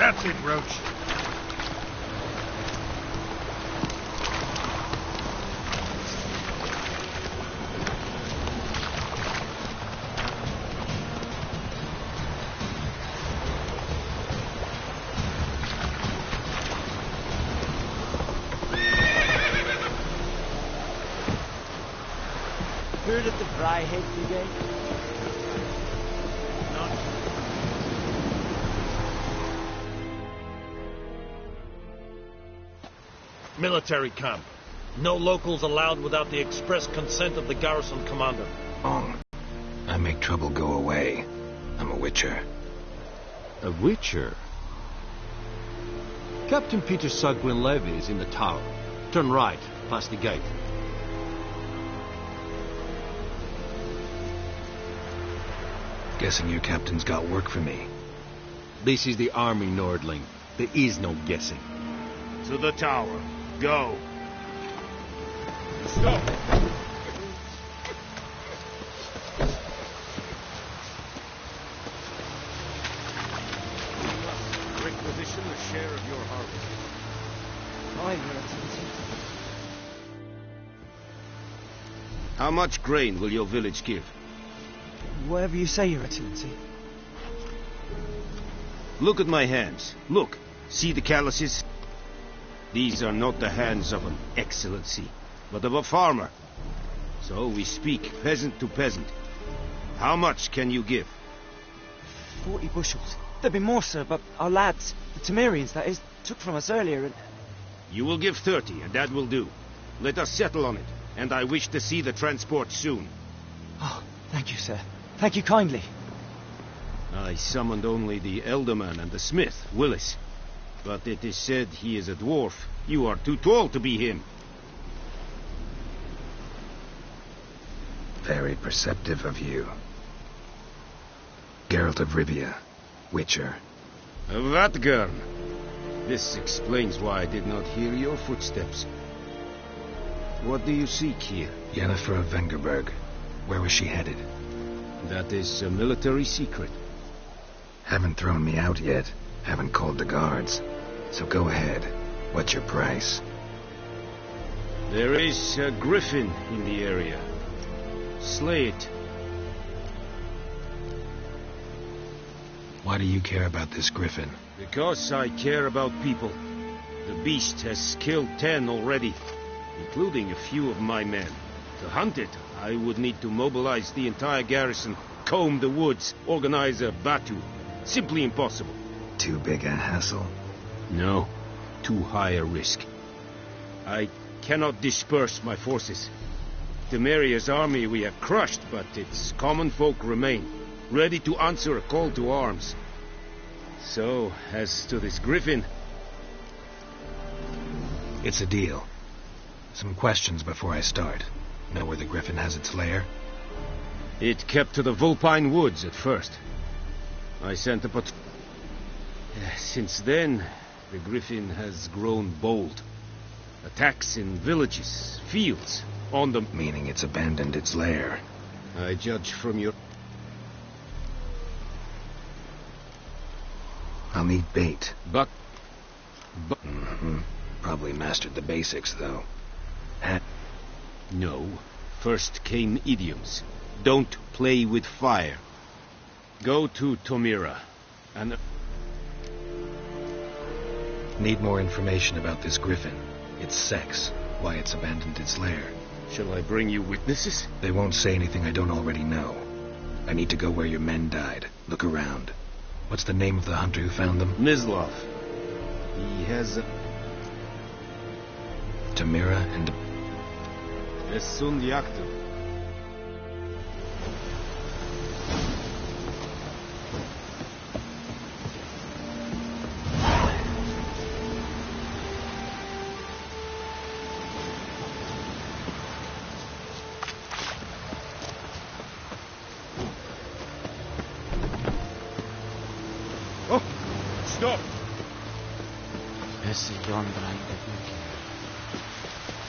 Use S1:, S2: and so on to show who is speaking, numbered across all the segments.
S1: That's it, Roach.
S2: Heard of the Fryhead Brigade?
S3: Military camp. No locals allowed without the express consent of the garrison commander.
S4: Wrong. I make trouble go away. I'm a witcher.
S5: A witcher? Captain Peter Sagwin Levy is in the tower. Turn right, past the gate.
S4: Guessing your captain's got work for me.
S5: This is the army, Nordling. There is no guessing.
S1: To the tower. Go. Stop. Requisition a share of your harvest.
S2: Aye, Your Excellency.
S1: How much grain will your village give?
S2: Whatever you say, Your Excellency.
S1: Look at my hands. Look. See the calluses? These are not the hands of an excellency, but of a farmer. So we speak peasant to peasant. How much can you give?
S2: 40 bushels. There'd be more, sir, but our lads, the Temerians, that is, took from us earlier and...
S1: You will give 30, and that will do. Let us settle on it, and I wish to see the transport soon.
S2: Oh, thank you, sir. Thank you kindly.
S1: I summoned only the Elderman and the smith, Willis. But it is said he is a dwarf. You are too tall to be him.
S4: Very perceptive of you. Geralt of Rivia, Witcher.
S1: Vatgern. This explains why I did not hear your footsteps. What do you seek here?
S4: Yennefer of Vengerberg. Where was she headed?
S1: That is a military secret.
S4: Haven't thrown me out yet. Haven't called the guards. So go ahead. What's your price?
S1: There is a griffin in the area. Slay it.
S4: Why do you care about this griffin?
S1: Because I care about people. The beast has killed 10 already, including a few of my men. To hunt it, I would need to mobilize the entire garrison, comb the woods, organize a batu. Simply impossible.
S4: Too big a hassle?
S1: No, too high a risk. I cannot disperse my forces. Temeria's army we have crushed, but its common folk remain, ready to answer a call to arms. So, as to this griffin...
S4: It's a deal. Some questions before I start. Know where the griffin has its lair?
S1: It kept to the Vulpine Woods at first. I sent a patrol. Since then, the griffin has grown bold. Attacks in villages, fields, on them.
S4: Meaning it's abandoned its lair.
S1: I judge from your...
S4: I'll need bait.
S1: But...
S4: Probably mastered the basics, though.
S1: No. First came idioms. Don't play with fire. Go to Tomira, and...
S4: Need more information about this griffin. Its sex, why it's abandoned its lair.
S1: Shall I bring you witnesses?
S4: They won't say anything I don't already know. I need to go where your men died. Look around. What's the name of the hunter who found them?
S1: Mislav. He has a...
S4: Tamira and...
S1: Esund Yaktu. Oh! Stop!
S2: Esse John Brian.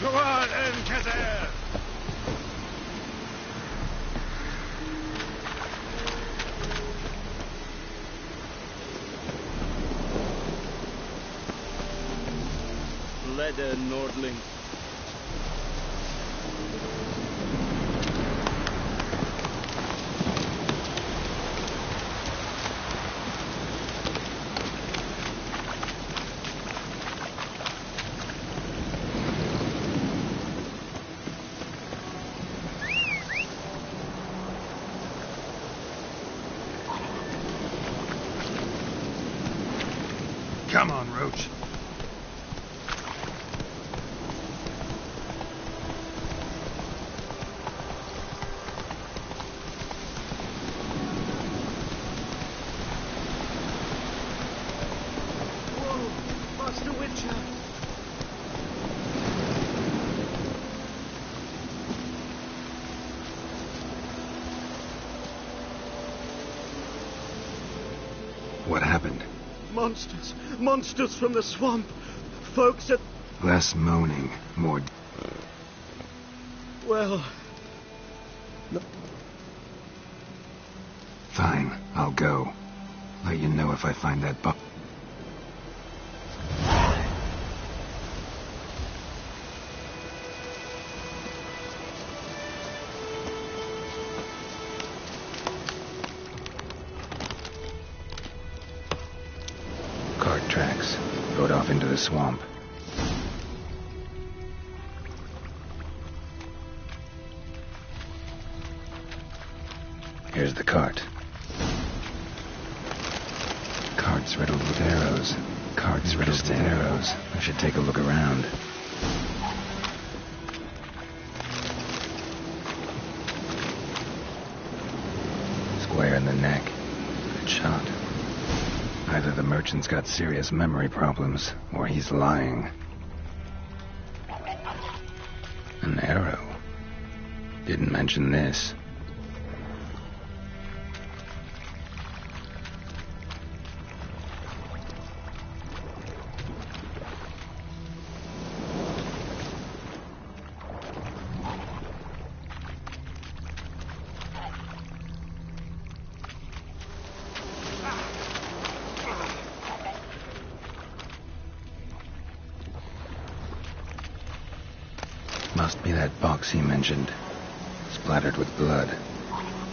S1: Go on, Encazer! leather, Nordling.
S6: Come on, Roach.
S2: Whoa, Master Witcher.
S4: What happened?
S2: Monsters. Monsters from the swamp. Folks at...
S4: Less moaning, more...
S2: Well...
S4: Fine, I'll go. Let you know if I find that buck. Cart tracks. Rode off into the swamp. Here's the cart. Cart's riddled with arrows. Cart's riddled with arrows. I should take a look around. Square in the neck. Good shot. Either the merchant's got serious memory problems, or he's lying. An arrow. Didn't mention this. Must be that box he mentioned. Splattered with blood.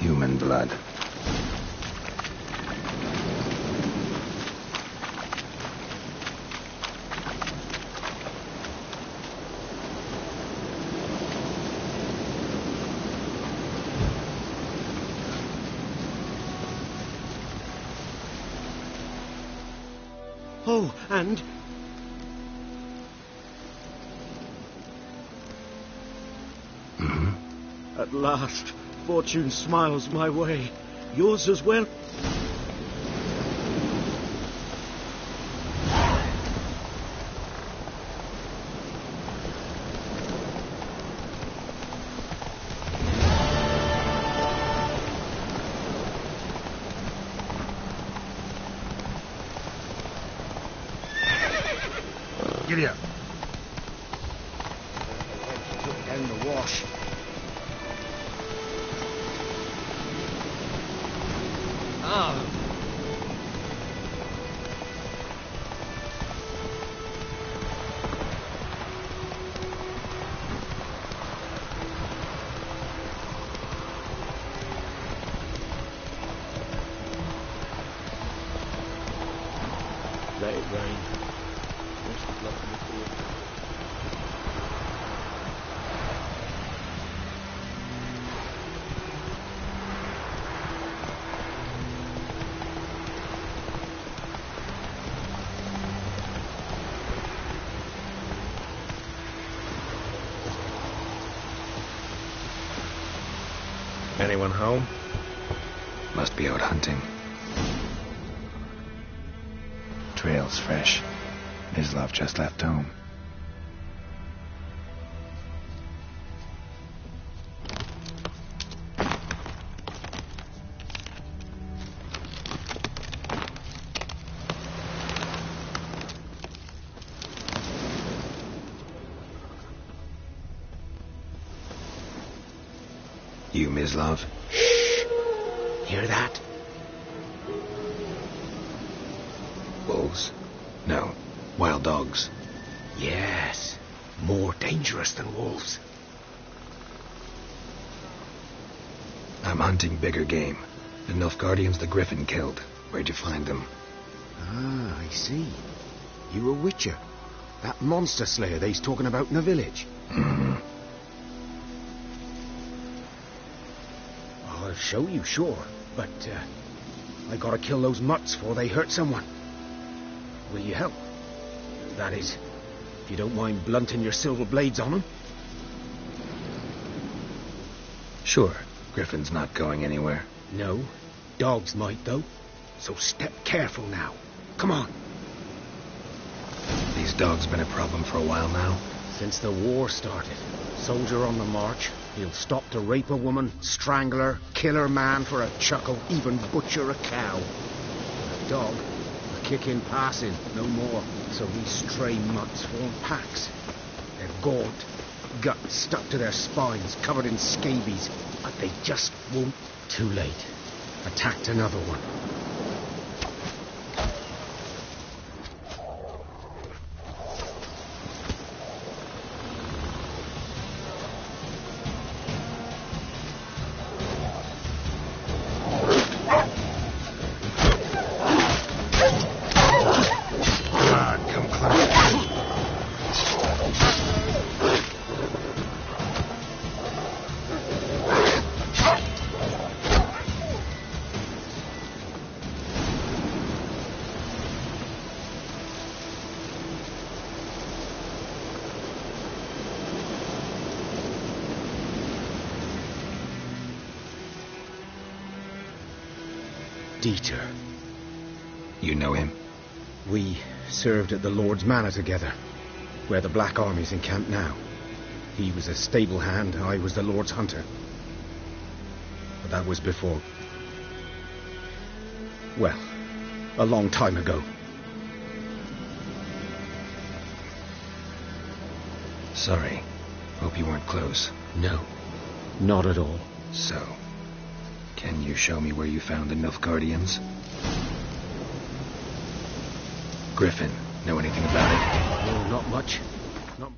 S4: Human blood.
S2: Oh, and... At last, fortune smiles my way. Yours as well.
S6: Giddy up.
S2: Took down the wash. Ah.
S1: Let it rain. Most of luck in the field.
S6: Anyone home?
S4: Must be out hunting. Trail's fresh. Mislav just left home. You, Mislav?
S2: Hear that?
S4: Wolves? No. Wild dogs.
S1: Yes, more dangerous than wolves.
S4: I'm hunting bigger game. The Nilfgaardians the Griffin killed. Where'd you find them?
S1: Ah, I see. You a witcher. That monster slayer they's talking about in the village.
S4: Hmm.
S1: I'll show you, sure. But, I gotta kill those mutts before they hurt someone. Will you help? That is, if you don't mind blunting your silver blades on them.
S4: Sure. Griffin's not going anywhere.
S1: No. Dogs might, though. So step careful now. Come on.
S4: These dogs been a problem for a while now.
S1: Since the war started. Soldier on the march. He'll stop to rape a woman, strangle her, kill her man for a chuckle, even butcher a cow. A dog, a kick in passing, no more. So these stray mutts form packs. They're gaunt, guts stuck to their spines, covered in scabies. But they just won't. Too late. Attacked another one. Dieter.
S4: You know him?
S1: We served at the Lord's Manor together, where the Black Army's encamped now. He was a stable hand, I was the Lord's hunter. But that was before... well, a long time ago.
S4: Sorry. Hope you weren't close.
S1: No, not at all.
S4: So, can you show me where you found the Nilfgaardians? Griffin, know anything about it?
S1: No, not much. Not...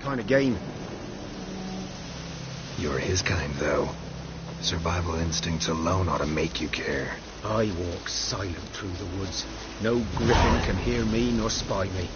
S1: kind of game.
S4: You're his kind, though. Survival instincts alone ought to make you care.
S1: I walk silent through the woods. No griffin can hear me nor spy me.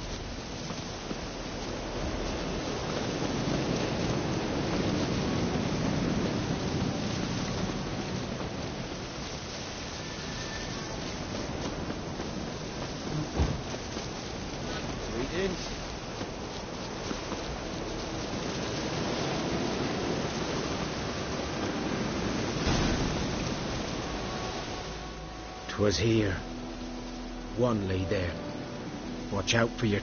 S1: 'Twas here. One lay there. Watch out for your...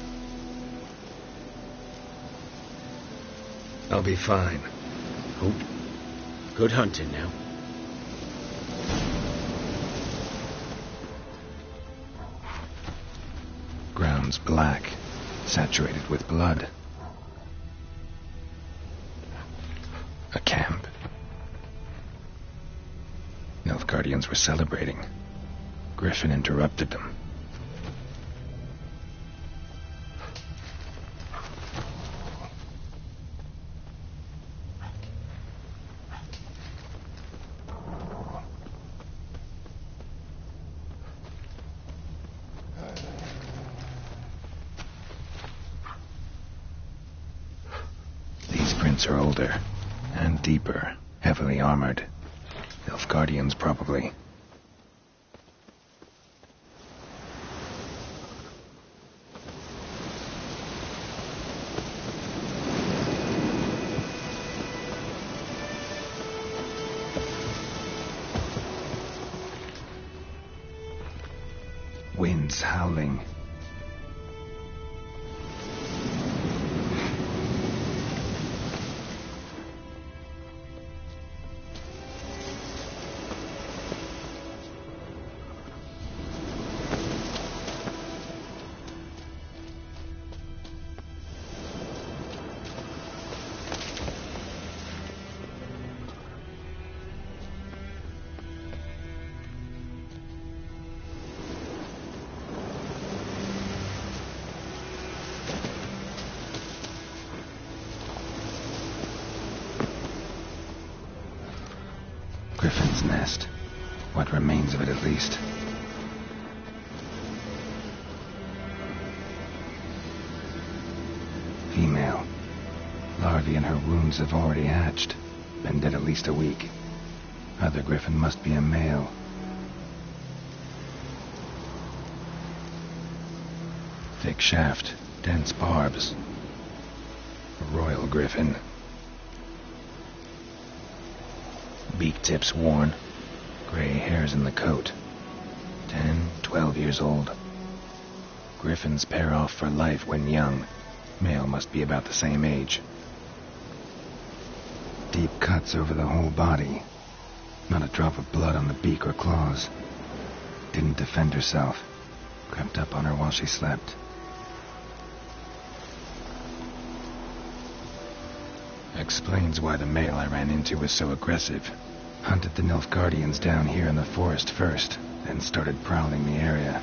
S4: I'll be fine.
S1: Oh, good hunting now.
S4: Ground's black, saturated with blood. A camp. Nilfgaardians were celebrating. Griffin interrupted them. These prints are older and deeper, heavily armored. Nilfgaardians, probably. Winds howling. Griffin's nest. What remains of it, at least. Female. Larvae in her wounds have already hatched. Been dead at least a week. Other griffin must be a male. Thick shaft, dense barbs. A royal griffin. Beak tips worn. Gray hairs in the coat. 10, 12 years old. Griffins pair off for life when young. Male must be about the same age. Deep cuts over the whole body. Not a drop of blood on the beak or claws. Didn't defend herself. Crept up on her while she slept. Explains why the male I ran into was so aggressive. Hunted the Nilfgaardians down here in the forest first, then started prowling the area.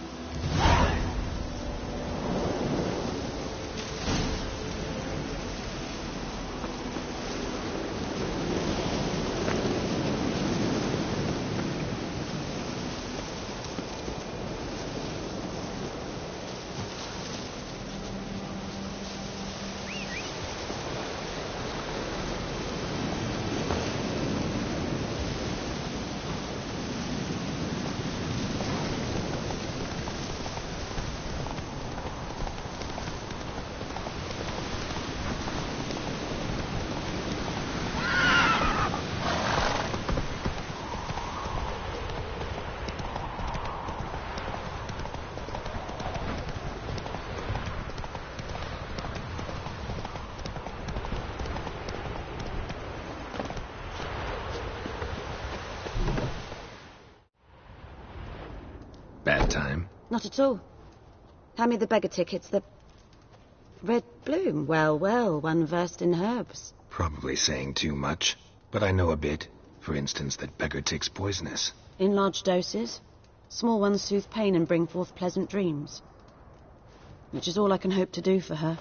S4: Bad time?
S7: Not at all. Hand me the beggar tickets, the... Red bloom. Well, well, one versed in herbs.
S4: Probably saying too much, but I know a bit. For instance, that beggar tick's poisonous.
S7: In large doses. Small ones soothe pain and bring forth pleasant dreams. Which is all I can hope to do for her.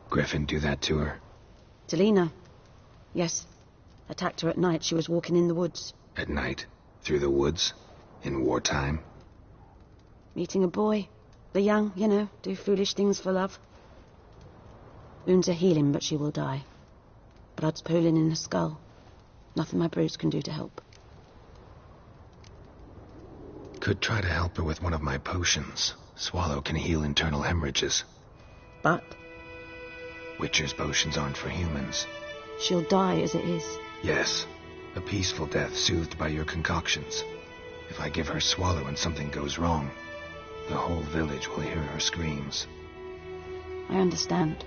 S4: Griffin do that to her?
S7: Delina. Yes. Attacked her at night. She was walking in the woods.
S4: At night? Through the woods? In wartime?
S7: Meeting a boy. The young, you know, do foolish things for love. Wounds are healing, but she will die. Blood's pooling in her skull. Nothing my bruise can do to help.
S4: Could try to help her with one of my potions. Swallow can heal internal hemorrhages.
S7: But
S4: Witcher's potions aren't for humans.
S7: She'll die as it is.
S4: Yes, a peaceful death soothed by your concoctions. If I give her swallow and something goes wrong, the whole village will hear her screams.
S7: I understand.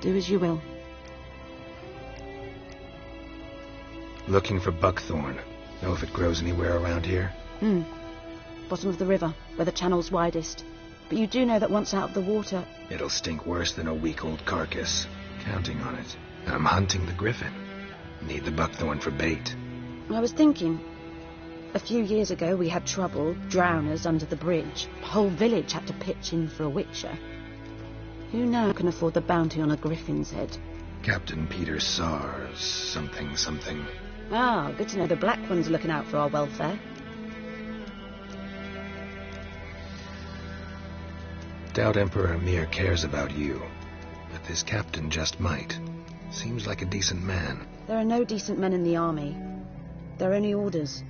S7: Do as you will.
S4: Looking for buckthorn. Know if it grows anywhere around here?
S7: Bottom of the river, where the channel's widest. But you do know that once out of the water...
S4: It'll stink worse than a week-old carcass. Counting on it. I'm hunting the griffin. Need the buckthorn for bait.
S7: I was thinking... A few years ago we had trouble, drowners under the bridge. The whole village had to pitch in for a witcher. Who now can afford the bounty on a griffin's head?
S4: Captain Peter Sars, something.
S7: Ah, good to know the Black One's looking out for our welfare.
S4: Doubt Emperor Emir cares about you, but this captain just might. Seems like a decent man.
S7: There are no decent men in the army. They're only orders.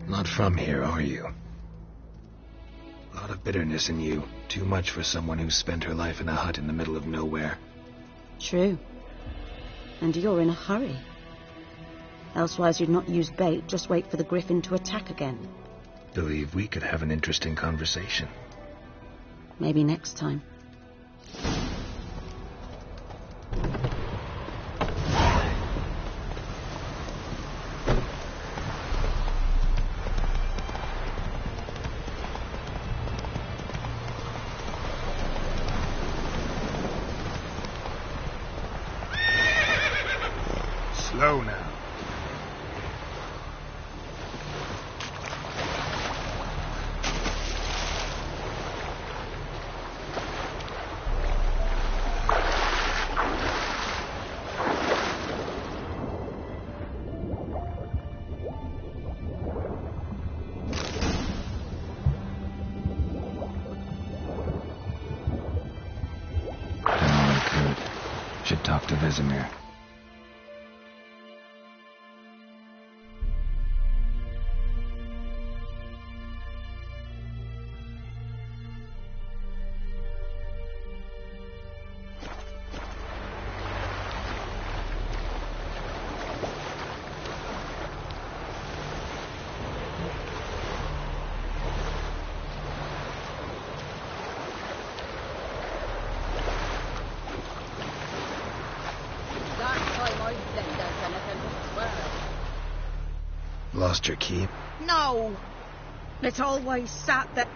S4: Not from here, are you? A lot of bitterness in you. Too much for someone who's spent her life in a hut in the middle of nowhere.
S7: True. And you're in a hurry. Elsewise you'd not use bait, just wait for the griffin to attack again.
S4: Believe we could have an interesting conversation.
S7: Maybe next time.
S6: Slow now.
S4: Should talk to Vesemir. Lost your key?
S8: No! It's always sat there.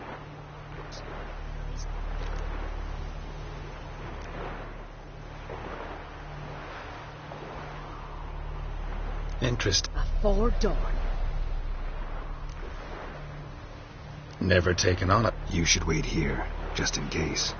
S4: Interest.
S8: Before dawn.
S4: Never taken on it. You should wait here, just in case.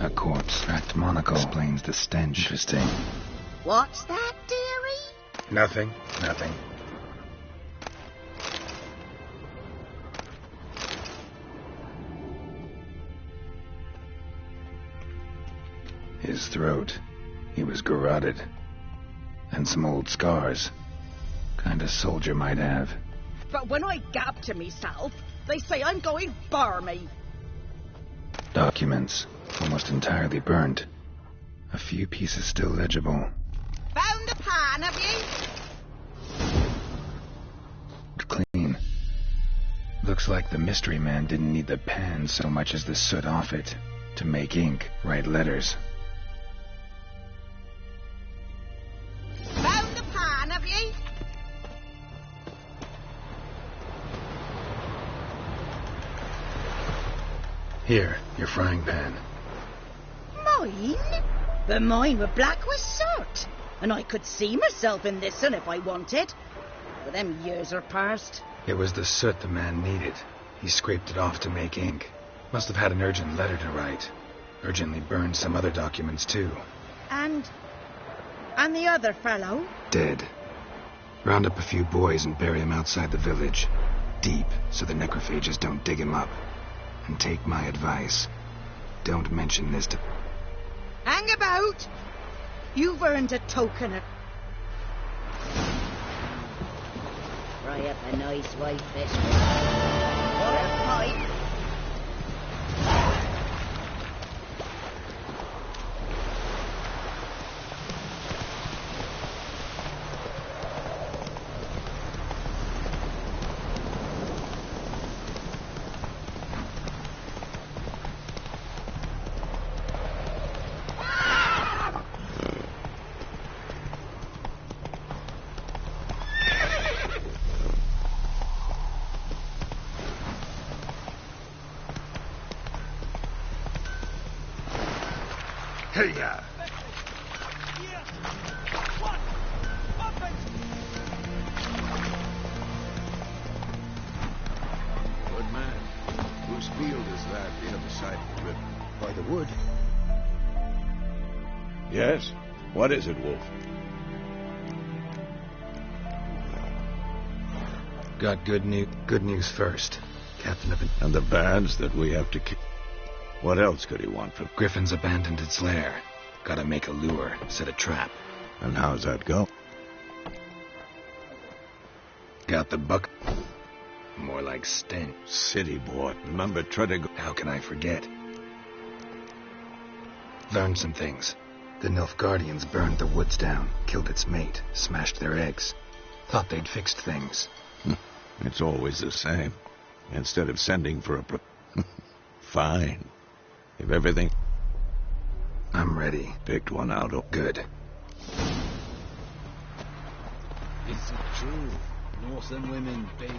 S4: A corpse, cracked monocle, explains the stench. Interesting.
S8: What's that, dearie?
S4: Nothing. His throat. He was garroted. And some old scars. Kind of soldier might have.
S8: But when I gab to myself, they say I'm going barmy.
S4: Documents. Almost entirely burnt. A few pieces still legible.
S8: Found a pan, have you?
S4: Clean. Looks like the mystery man didn't need the pan so much as the soot off it. To make ink, write letters.
S8: Found a pan, have you?
S4: Here, your frying pan.
S8: Mine? But mine were black with soot. And I could see myself in this one if I wanted. But them years are past.
S4: It was the soot the man needed. He scraped it off to make ink. Must have had an urgent letter to write. Urgently burned some other documents, too.
S8: And And the other fellow?
S4: Dead. Round up a few boys and bury him outside the village. Deep, so the necrophages don't dig him up. And take my advice. Don't mention this to...
S8: Hang about! You've earned a token of... Fry up a nice white fish. Or a pipe.
S6: Hey, ya!
S9: Good man. Whose field is that the other side of the river?
S6: By the wood.
S9: Yes? What is it, Wolf?
S4: Got good news. Good news first. Captain of...
S9: And the bands that we have to kill. What else could he want from...
S4: Griffin's abandoned its lair. Gotta make a lure, set a trap.
S9: And how's that go?
S4: Got the buck... More like stench.
S9: City boy. Remember, try to go...
S4: How can I forget? Learned some things. The Nilfgaardians burned the woods down, killed its mate, smashed their eggs. Thought they'd fixed things.
S9: It's always the same. Instead of sending for a... Fine. If everything...
S4: I'm ready.
S9: Picked one out.
S4: Good.
S5: It's true. Northern women, babe.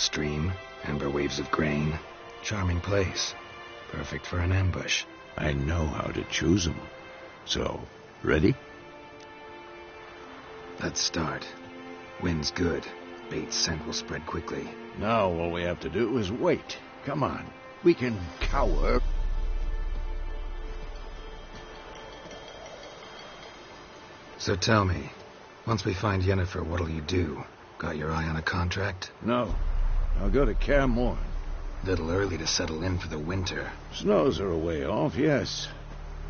S4: stream, amber waves of grain. Charming place. Perfect for an ambush.
S9: I know how to choose them. So, ready?
S4: Let's start. Wind's good. Bait's scent will spread quickly.
S6: Now all we have to do is wait. Come on. We can cower.
S4: So tell me, once we find Yennefer, what'll you do? Got your eye on a contract?
S6: No. I'll go to Kaer Morhen.
S4: Little early to settle in for the winter.
S6: Snows are a way off, yes.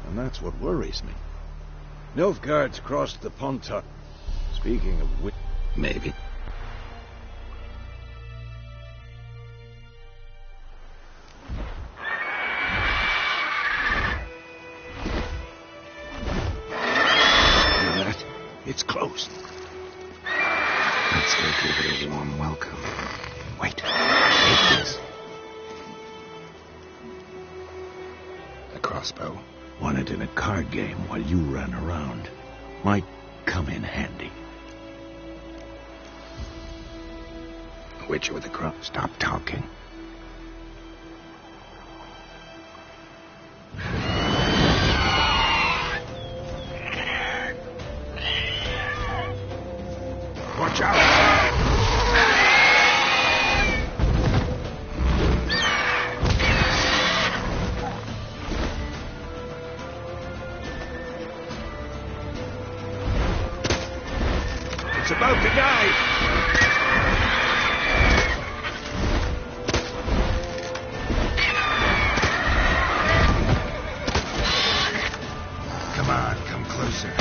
S6: And that's what worries me. Nilfgaard's crossed the Pontar. Speaking of which...
S4: Maybe.
S6: It's close.
S4: Let's go give it a warm welcome.
S9: Wait. Take this.
S4: A crossbow.
S9: Won it in a card game while you ran around. Might come in handy.
S4: A witcher with a cross.
S9: Stop talking.
S6: Watch out! It's about to dive!
S4: Come on, come closer.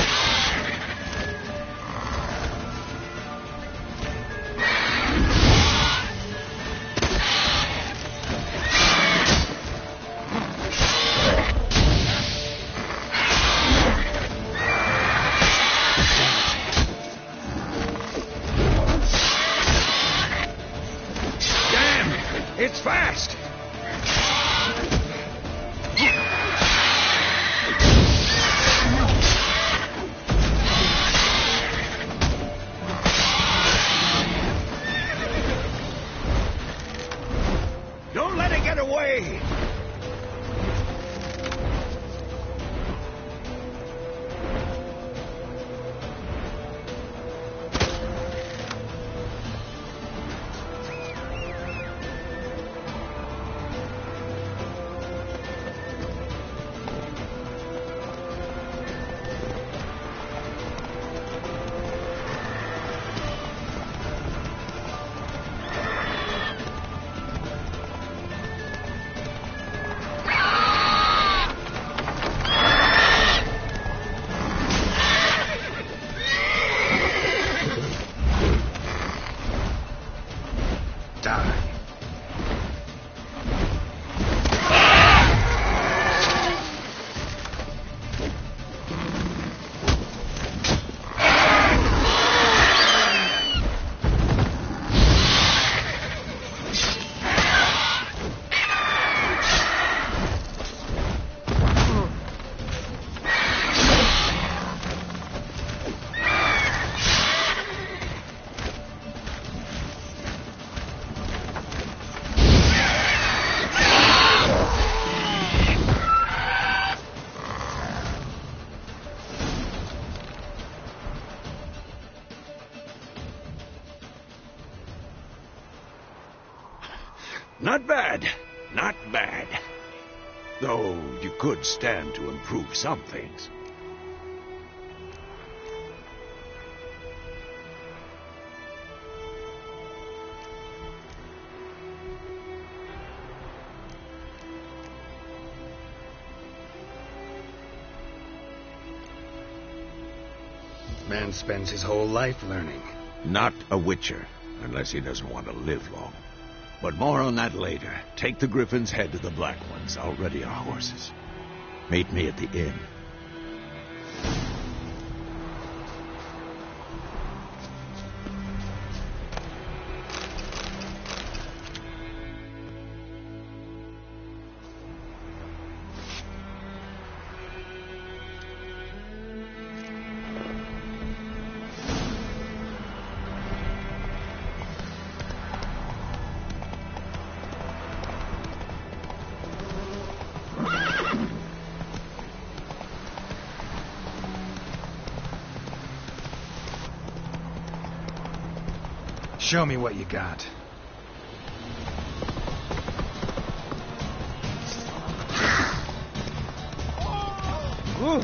S6: It's fast! Don't let it get away! Not bad. Not bad. Though you could stand to improve some things.
S4: Man spends his whole life learning.
S9: Not a witcher, unless he doesn't want to live long. But more on that later. Take the Griffin's head to the Black Ones. I'll ready our horses. Meet me at the inn.
S4: Show me what you got.
S2: Ooh.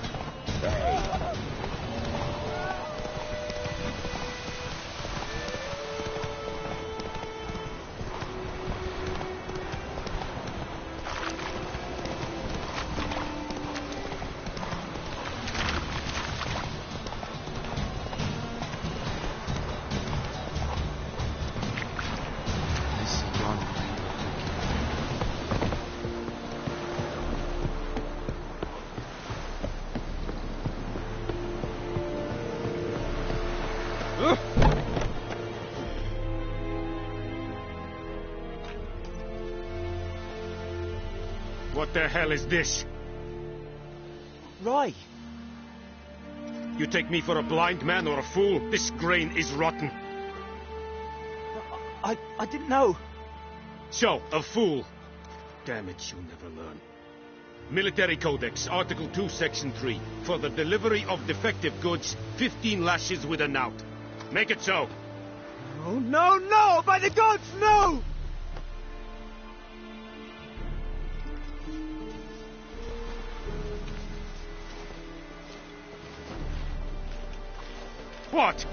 S1: What the hell is this?
S2: Rye.
S1: You take me for a blind man or a fool? This grain is rotten.
S2: I didn't know.
S1: So, a fool. Damn it, you'll never learn. Military Codex, Article 2, Section 3. For the delivery of defective goods, 15 lashes with a knout. Make it so.
S2: Oh, no, no! By the gods, no!
S1: What?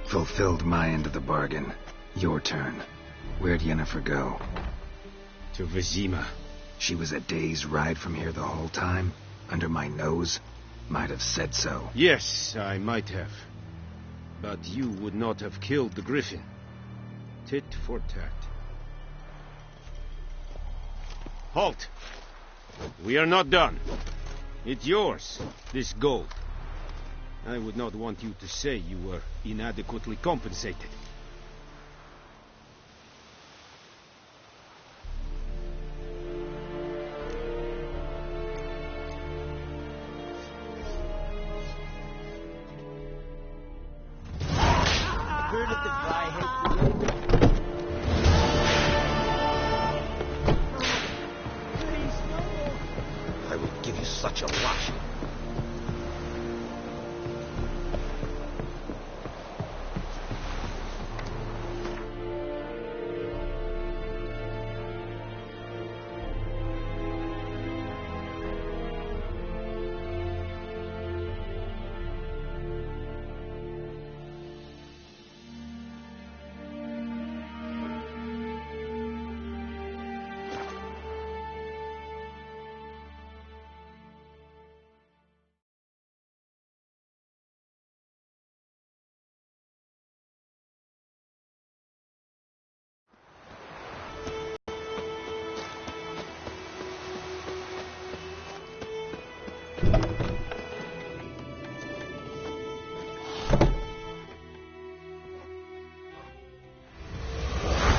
S4: Fulfilled my end of the bargain. Your turn. Where'd Yennefer go?
S1: To Vizima.
S4: She was a day's ride from here the whole time? Under my nose? Might have said so.
S1: Yes, I might have. But you would not have killed the griffin. Tit for tat. Halt! We are not done. It's yours, this gold. I would not want you to say you were inadequately compensated.
S2: Heard of the Rye.
S9: I will give you such a lashing.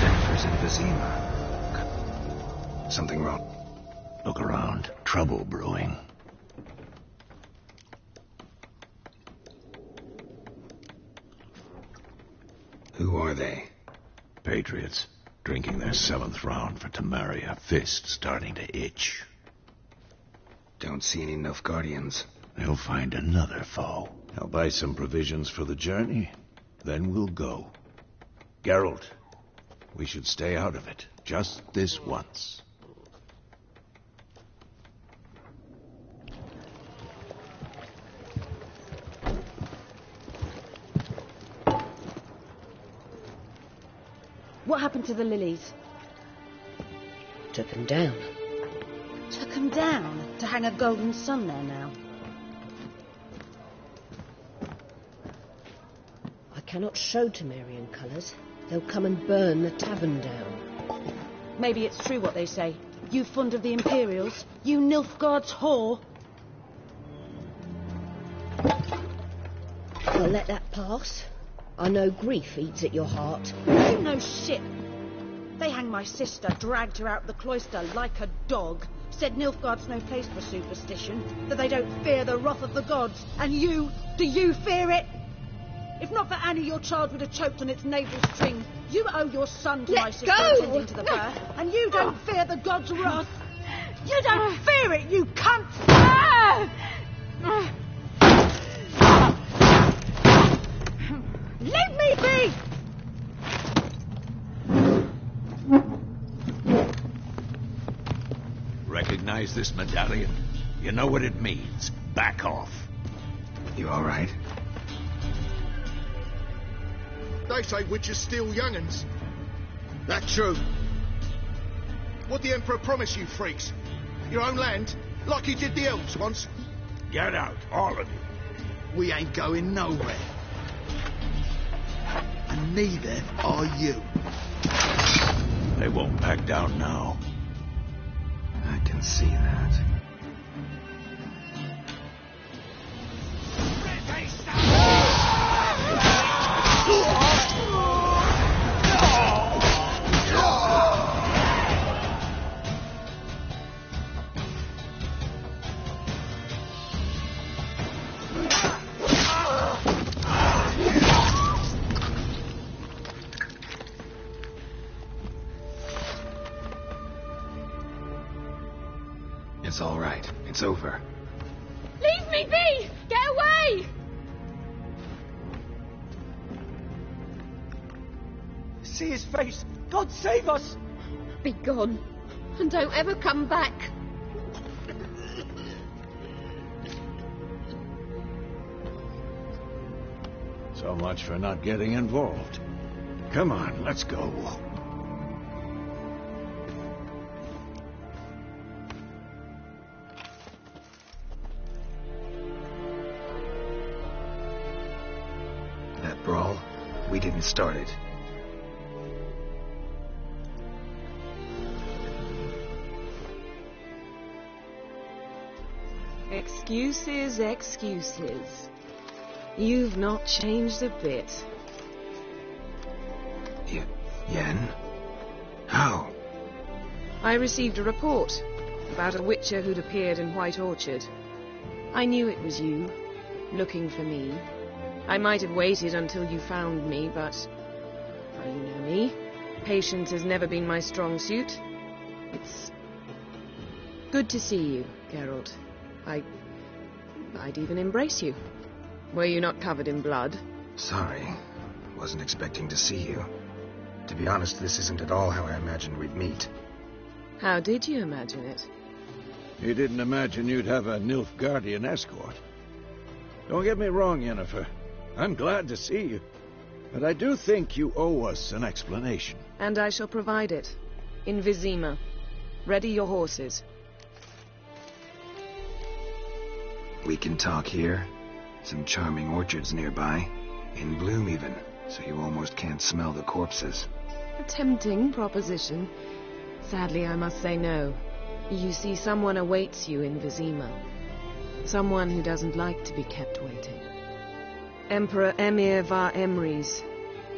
S4: Yennefer's in Vizima. Something wrong?
S9: Look around. Trouble brewing.
S4: Who are they?
S9: Patriots. Drinking their 7th round for Temeria. Fist starting to itch.
S4: Don't see any Nilfgaardians.
S9: They'll find another foe. I'll buy some provisions for the journey. Then we'll go. Geralt, we should stay out of it. Just this once.
S7: What happened to the lilies?
S10: Took them down.
S7: Took them down to hang a golden sun there now.
S10: I cannot show Temerian colours. They'll come and burn the tavern down.
S7: Maybe it's true what they say. You fond of the Imperials? You Nilfgaard's whore?
S10: I'll let that pass. I know grief eats at your heart.
S7: You know shit. They hanged my sister, dragged her out of the cloister like a dog. Said Nilfgaard's no place for superstition, that they don't fear the wrath of the gods. And you, do you fear it? If not for Annie, your child would have choked on its navel string. You owe your son to my sister attending to the birth, and you don't fear the gods' wrath. You don't fear it, you cunt!
S8: Leave me be!
S9: Recognize this medallion? You know what it means. Back off.
S4: You all right?
S11: They say witches steal young'uns. That true. What the Emperor promised you freaks? Your own land? Like he did the elves once?
S9: Get out, all of you.
S11: We ain't going nowhere. And neither are you.
S9: They won't back down now.
S4: I can see that. It's all right. It's over.
S12: Leave me be! Get away!
S2: See his face! God save us!
S12: Be gone, and don't ever come back.
S6: So much for not getting involved. Come on, let's go.
S4: That brawl, we didn't start it.
S13: Excuses, excuses. You've not changed a bit.
S4: Yen? How?
S13: I received a report about a witcher who'd appeared in White Orchard. I knew it was you, looking for me. I might have waited until you found me, but... well, you know me. Patience has never been my strong suit. It's good to see you, Geralt. I'd even embrace you. Were you not covered in blood?
S4: Sorry. Wasn't expecting to see you. To be honest, this isn't at all how I imagined we'd meet.
S13: How did you imagine it?
S6: You didn't imagine you'd have a Nilfgaardian escort. Don't get me wrong, Yennefer. I'm glad to see you. But I do think you owe us an explanation.
S13: And I shall provide it. In Vizima. Ready your horses.
S4: We can talk here. Some charming orchards nearby. In bloom even, so you almost can't smell the corpses.
S13: A tempting proposition. Sadly, I must say no. You see, someone awaits you in Vizima. Someone who doesn't like to be kept waiting. Emperor Emir var Emreis.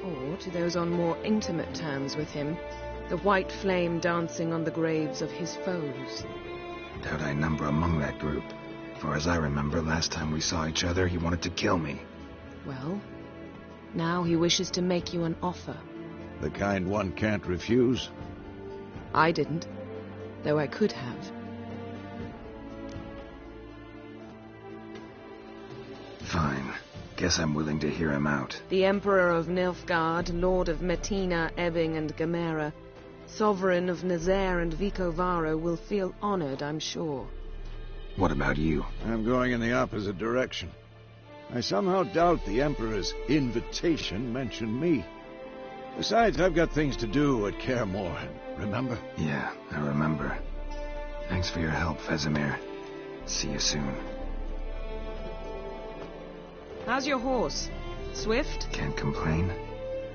S13: Or, to those on more intimate terms with him, the white flame dancing on the graves of his foes.
S4: Doubt I number among that group. Far as I remember, last time we saw each other, he wanted to kill me.
S13: Well, now he wishes to make you an offer.
S6: The kind one can't refuse?
S13: I didn't, though I could have.
S4: Fine. Guess I'm willing to hear him out.
S13: The Emperor of Nilfgaard, Lord of Metina, Ebbing and Gamera, Sovereign of Nazaire and Vicovaro will feel honored, I'm sure.
S4: What about you?
S6: I'm going in the opposite direction. I somehow doubt the Emperor's invitation mentioned me. Besides, I've got things to do at Kaer Morhen, remember?
S4: Yeah, I remember. Thanks for your help, Vesemir. See you soon.
S13: How's your horse? Swift?
S4: Can't complain.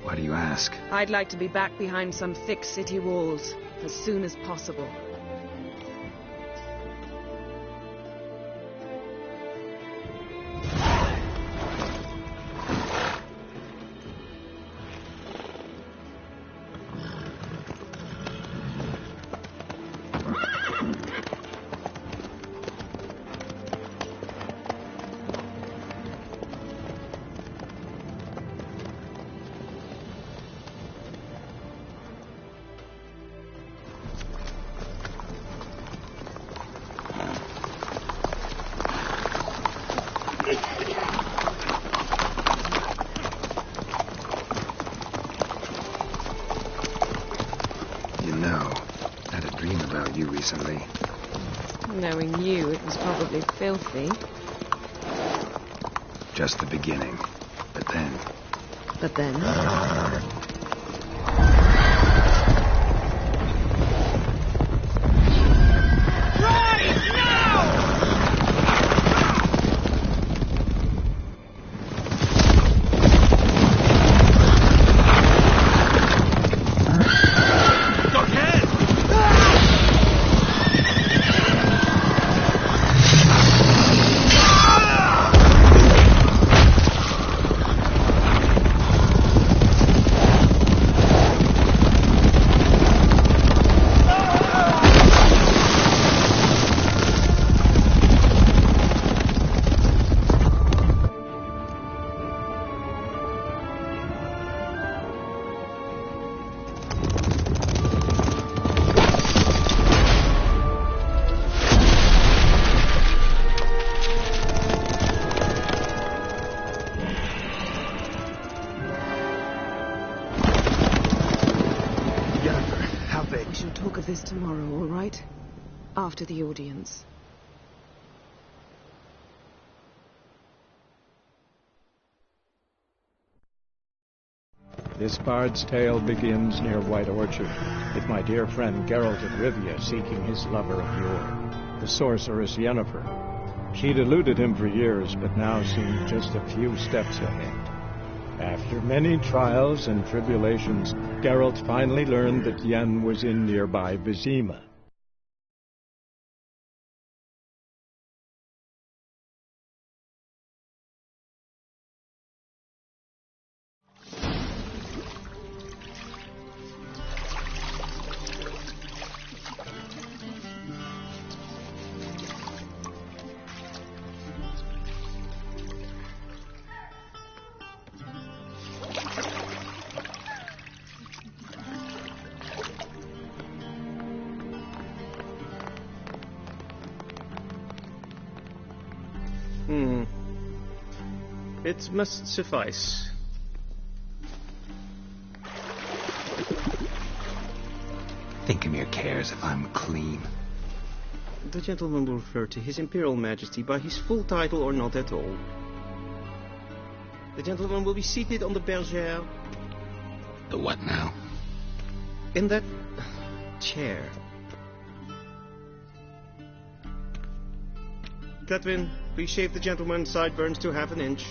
S4: Why do you ask?
S13: I'd like to be back behind some thick city walls as soon as possible.
S4: about you recently.
S13: Knowing you, it was probably filthy.
S4: Just the beginning. But then...
S13: But then? This tomorrow, all right? After the audience.
S14: This bard's tale begins near White Orchard, with my dear friend Geralt of Rivia seeking his lover of yore, the sorceress Yennefer. She'd eluded him for years, but now seemed just a few steps ahead. After many trials and tribulations, Geralt finally learned that Yen was in nearby Vizima.
S15: It must suffice.
S4: Thinkamir cares if I'm clean.
S15: The gentleman will refer to His Imperial Majesty by his full title or not at all. The gentleman will be seated on the bergère.
S4: The what now?
S15: In that chair. Cletwin, please shave the gentleman's sideburns to half an inch.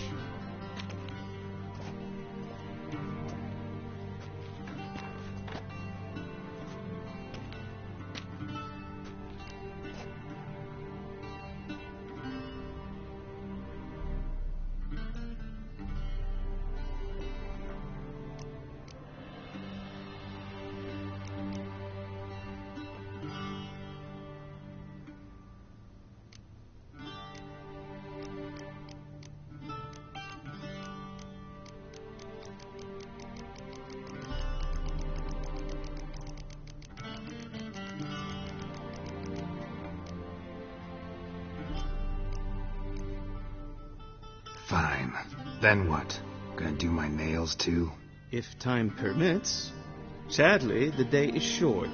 S4: Fine. Then what? Gonna do my nails too?
S15: If time permits. Sadly, the day is short,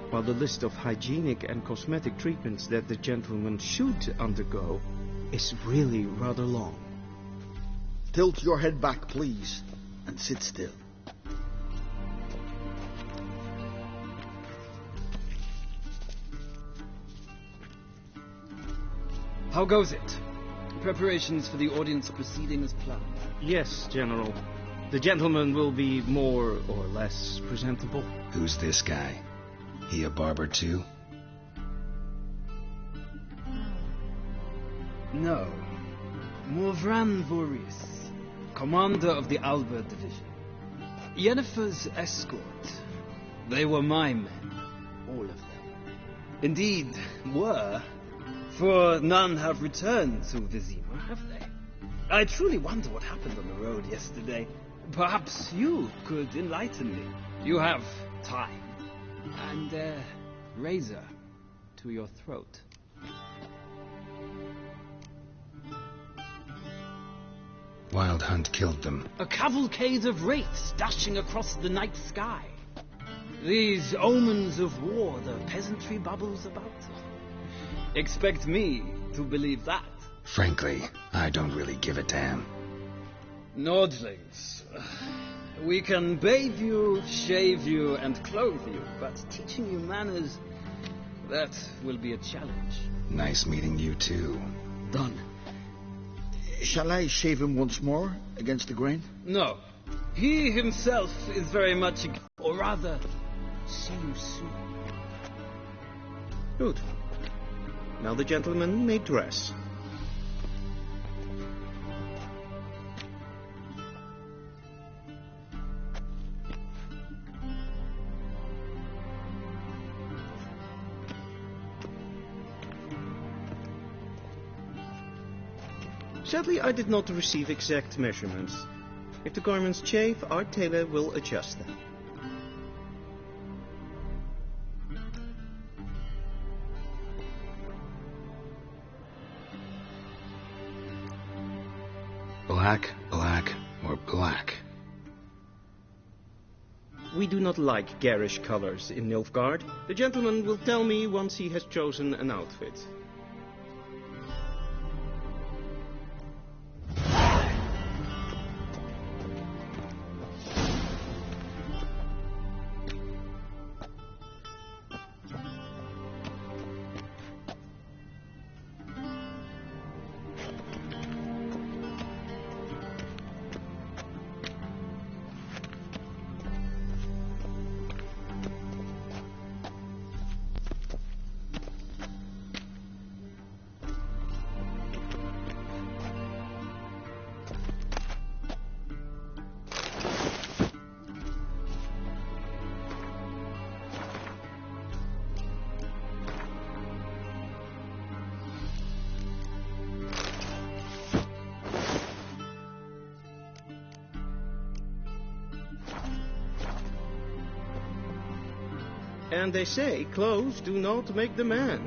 S15: while the list of hygienic and cosmetic treatments that the gentleman should undergo is really rather long.
S11: Tilt your head back, please, and sit still.
S16: How goes it? Preparations for the audience proceeding as planned?
S15: Yes, General. The gentleman will be more or less presentable.
S4: Who's this guy? He a barber too?
S16: No. Morvran Voorhis, commander of the Alba Division. Yennefer's escort. They were my men. All of them. Indeed, were. For none have returned to Vizima, have they? I truly wonder what happened on the road yesterday. Perhaps you could enlighten me. You have time. And a razor to your throat.
S4: Wild Hunt killed them.
S16: A cavalcade of wraiths dashing across the night sky. These omens of war the peasantry bubbles about. Expect me to believe that.
S4: Frankly, I don't really give a damn.
S16: Nordlings. We can bathe you, shave you, and clothe you, but teaching you manners, that will be a challenge.
S4: Nice meeting you too.
S11: Done. Shall I shave him once more, against the grain?
S16: No. He himself is very much... Or rather, see you soon.
S15: Good. Now the gentleman may dress. Sadly, I did not receive exact measurements. If the garments chafe, our tailor will adjust them.
S4: Black, black, or black?
S15: We do not like garish colors in Nilfgaard. The gentleman will tell me once he has chosen an outfit. And they say clothes do not make the man.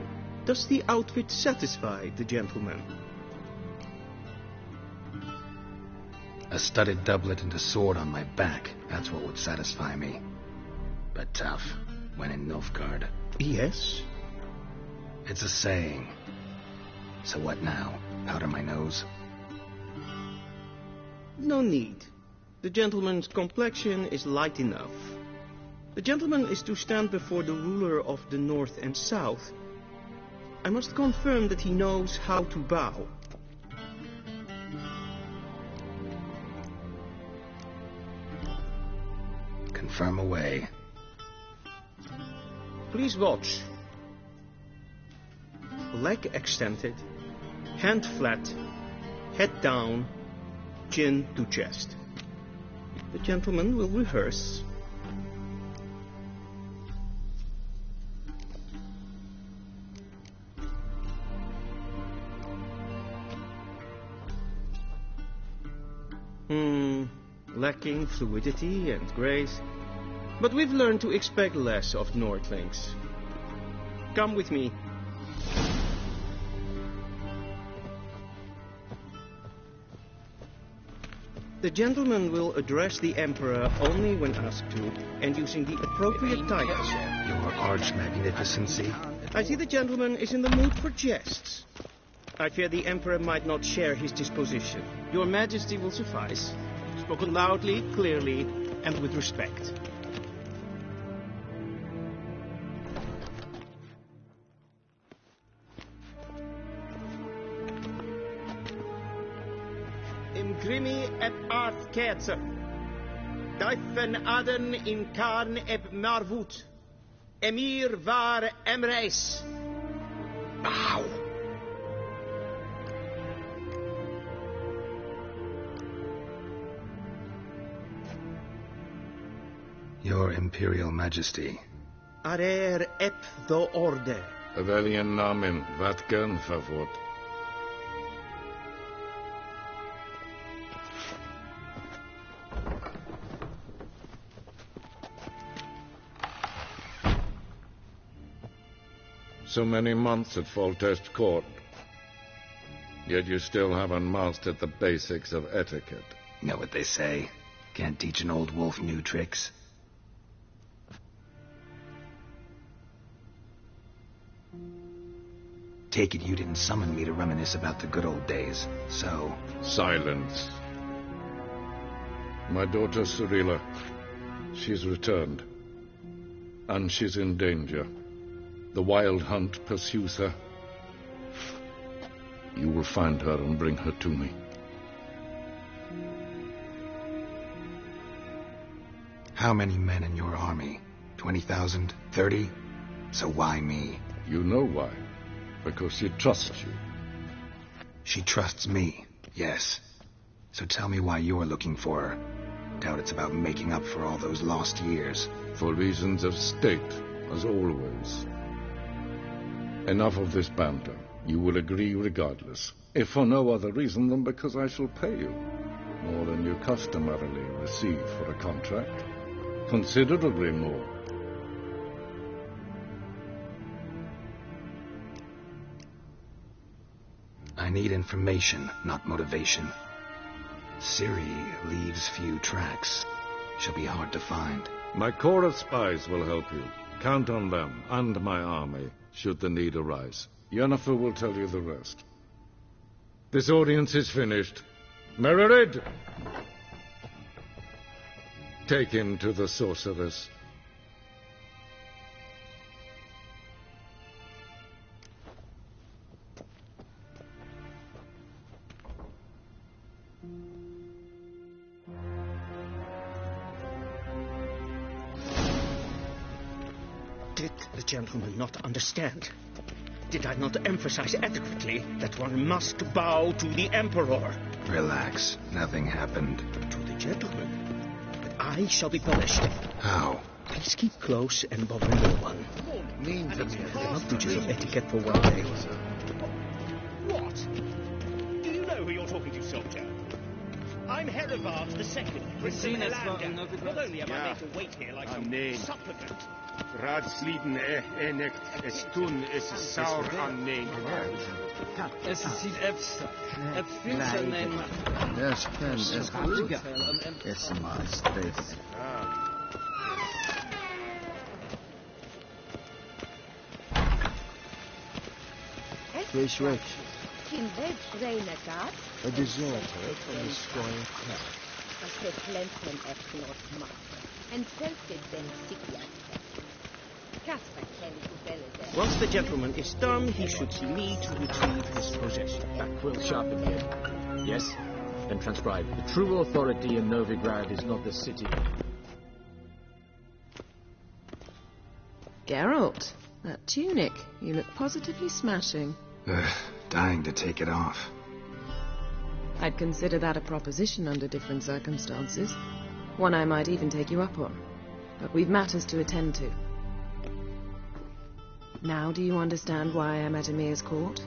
S15: Does the outfit satisfy the gentleman?
S4: A studded doublet and a sword on my back, that's what would satisfy me. But tough, when in Nilfgaard.
S15: Yes?
S4: It's a saying. So what now? Powder my nose?
S15: No need. The gentleman's complexion is light enough. The gentleman is to stand before the ruler of the North and South. I must confirm that he knows how to bow.
S4: Confirm away.
S15: Please watch. Leg extended, hand flat, head down, chin to chest. The gentleman will rehearse. Lacking fluidity and grace. But we've learned to expect less of Nordlings. Come with me. The gentleman will address the Emperor only when asked to, and using the appropriate titles.
S4: Your Arch-Magnificency.
S15: I see the gentleman is in the mood for jests. I fear the Emperor might not share his disposition. Your Majesty will suffice. Spoken loudly, clearly, and with respect. Imgrimi eb arth kerzer. Daifen aden in karn eb marvut. Emir var emreis. Bow.
S4: Your Imperial Majesty.
S15: Arer ep the orde.
S9: Welchen Namen? Wat gern verwort? So many months at Foltest Court. Yet you still haven't mastered the basics of etiquette.
S4: Know what they say? Can't teach an old wolf new tricks. Take it you didn't summon me to reminisce about the good old days, so...
S17: Silence. My daughter Cirilla, she's returned. And she's in danger. The Wild Hunt pursues her. You will find her and bring her to me.
S4: How many men in your army? 20,000? 30? So why me?
S17: You know why. Because she trusts you.
S4: She trusts me, yes. So tell me why you're looking for her. Doubt it's about making up for all those lost years.
S17: For reasons of state, as always. Enough of this banter. You will agree regardless. If for no other reason than because I shall pay you. More than you customarily receive for a contract. Considerably more.
S4: I need information, not motivation. Ciri leaves few tracks. She'll be hard to find.
S17: My corps of spies will help you. Count on them, and my army, should the need arise. Yennefer will tell you the rest. This audience is finished. Mererid! Take him to the sorceress.
S15: Did the gentleman not understand? Did I not emphasize adequately that one must bow to the Emperor?
S4: Relax. Nothing happened.
S15: To the gentleman. But I shall be punished.
S4: How?
S15: Please keep close and bother no one. Enough breaches of etiquette for one day.
S18: What? Do you know who you're talking to, soldier? I'm Herivard II, Prince of Helander. Not only am I made to wait here like some supplicant.
S1: Raadsleden enecht es tun es saur aanneemt.
S16: Es sieht efsa. Efsa nemen.
S19: Yes, ken, es goed. Es majesteit. Wees weg.
S12: Kim weg, reine kat.
S19: Het is zo, van de schoon kracht.
S12: Als de glensmen efknot maken. En zelfs den sikja.
S15: Once the gentleman is done, he should see me to retrieve his possession.
S20: Back quill sharpened here. Yes? Then transcribe. The true authority in Novigrad is not the city.
S13: Geralt, that tunic. You look positively smashing.
S4: Dying to take it off.
S13: I'd consider that a proposition under different circumstances. One I might even take you up on. But we've matters to attend to. Now do you understand why I'm at Emir's court?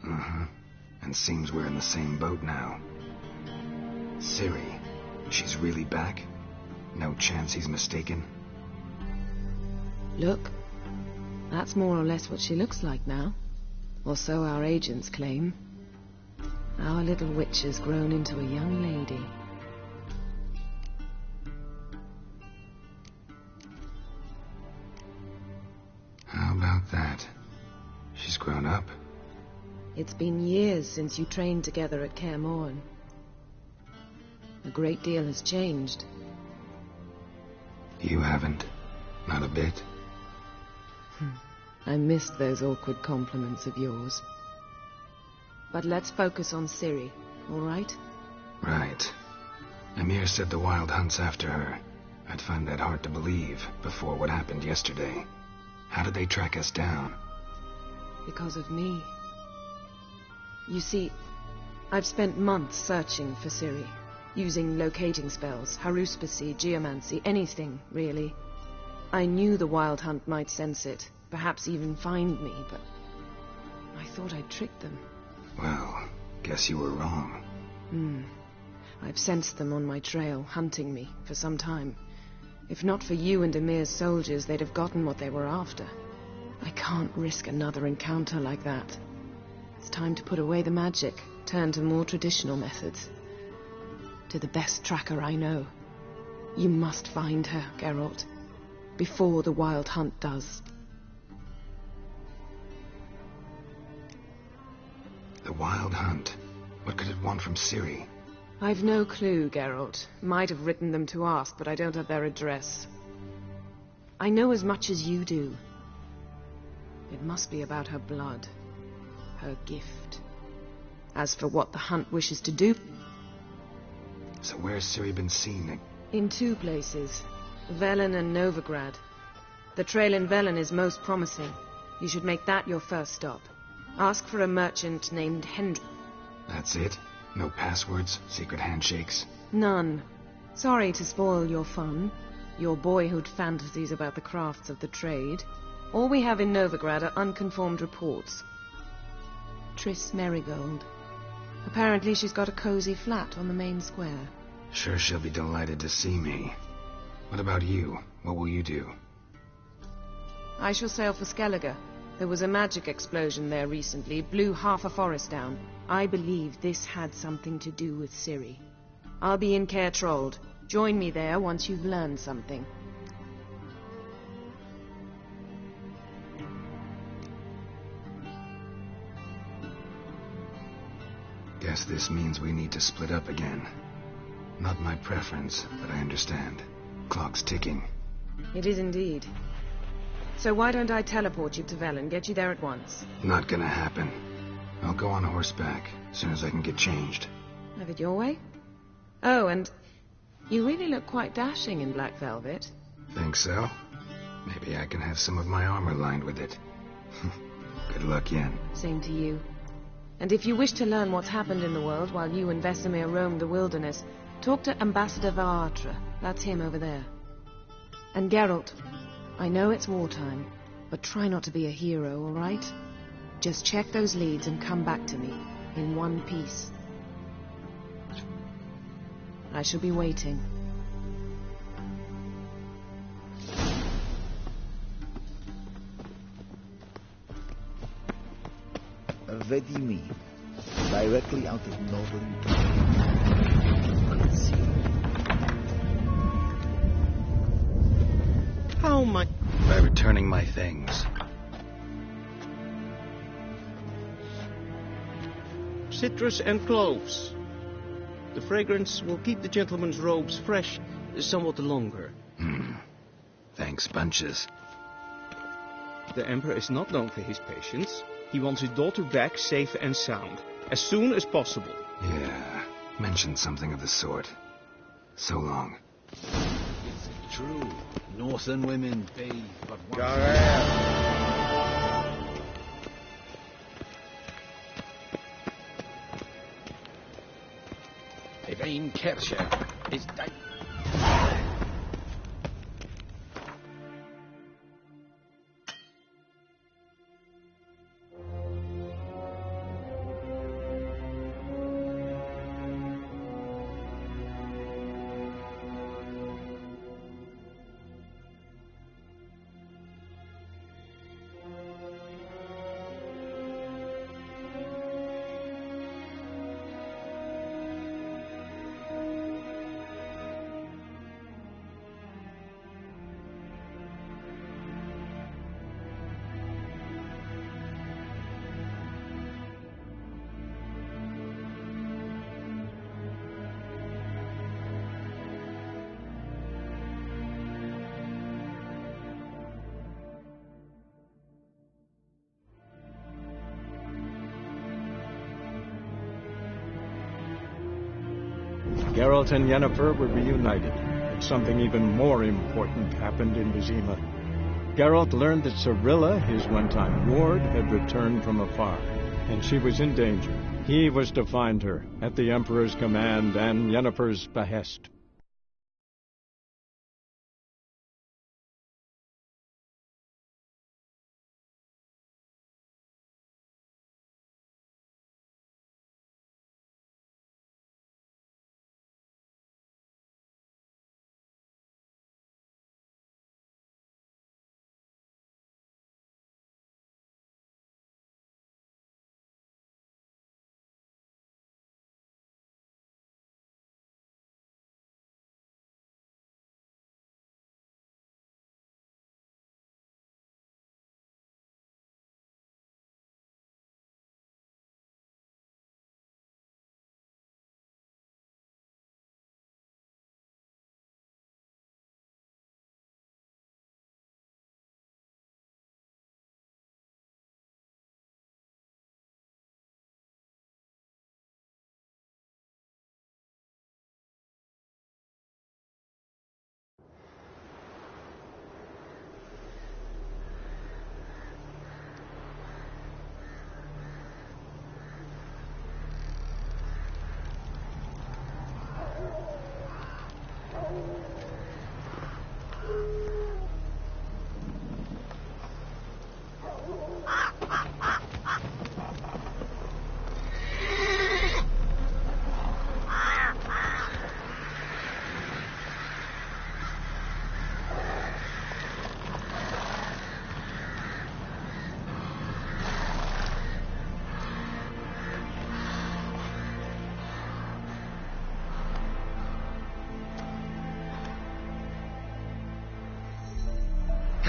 S4: Mm-hmm. And seems we're in the same boat now. Ciri, she's really back? No chance he's mistaken?
S13: Look, that's more or less what she looks like now. Or so our agents claim. Our little witch has grown into a young lady.
S4: How about that? She's grown up.
S13: It's been years since you trained together at Kaer Morhen. A great deal has changed.
S4: You haven't. Not a bit.
S13: I missed those awkward compliments of yours. But let's focus on Ciri, all right?
S4: Right. Emir said the Wild Hunt's after her. I'd find that hard to believe before what happened yesterday. How did they track us down?
S13: Because of me. You see, I've spent months searching for Ciri, using locating spells, haruspicy, geomancy, anything, really. I knew the Wild Hunt might sense it, perhaps even find me, but I thought I'd tricked them.
S4: Well, guess you were wrong.
S13: I've sensed them on my trail, hunting me, for some time. If not for you and Emir's soldiers, they'd have gotten what they were after. I can't risk another encounter like that. It's time to put away the magic, turn to more traditional methods. To the best tracker I know. You must find her, Geralt. Before the Wild Hunt does.
S4: wild hunt. What could it want from Ciri?
S13: I've no clue, Geralt. Might have written them to ask, but I don't have their address. I know as much as you do. It must be about her blood. Her gift. As for what the hunt wishes to do...
S4: So where's Ciri been seen?
S13: In 2 places. Velen and Novigrad. The trail in Velen is most promising. You should make that your first stop. Ask for a merchant named Hendrik.
S4: That's it? No passwords? Secret handshakes?
S13: None. Sorry to spoil your fun. Your boyhood fantasies about the crafts of the trade. All we have in Novigrad are unconformed reports. Triss Merigold. Apparently she's got a cozy flat on the main square.
S4: Sure she'll be delighted to see me. What about you? What will you do?
S13: I shall sail for Skellige. There was a magic explosion there recently, blew half a forest down. I believe this had something to do with Ciri. I'll be in Caer Trolde. Join me there once you've learned something.
S4: Guess this means we need to split up again. Not my preference, but I understand. Clock's ticking.
S13: It is indeed. So why don't I teleport you to Velen, get you there at once?
S4: Not gonna happen. I'll go on horseback, as soon as I can get changed.
S13: Have it your way? Oh, and you really look quite dashing in black velvet.
S4: Think so? Maybe I can have some of my armor lined with it. Good luck, Yen.
S13: Same to you. And if you wish to learn what's happened in the world while you and Vesemir roamed the wilderness, talk to Ambassador Vaatra. That's him over there. And Geralt, I know it's wartime, but try not to be a hero, all right? Just check those leads and come back to me, in one piece. I shall be waiting.
S19: Vedimi, directly out of northern...
S15: How am I...
S4: By returning my things.
S15: Citrus and cloves. The fragrance will keep the gentleman's robes fresh somewhat longer.
S4: Thanks, bunches.
S15: The Emperor is not known for his patience. He wants his daughter back safe and sound, as soon as possible.
S4: Yeah, mentioned something of the sort. So long.
S5: It's true. Northern women bathe but once. Evain Kersher is dead.
S14: Geralt and Yennefer were reunited, but something even more important happened in Vizima. Geralt learned that Cirilla, his one-time ward, had returned from afar, and she was in danger. He was to find her, at the Emperor's command and Yennefer's behest.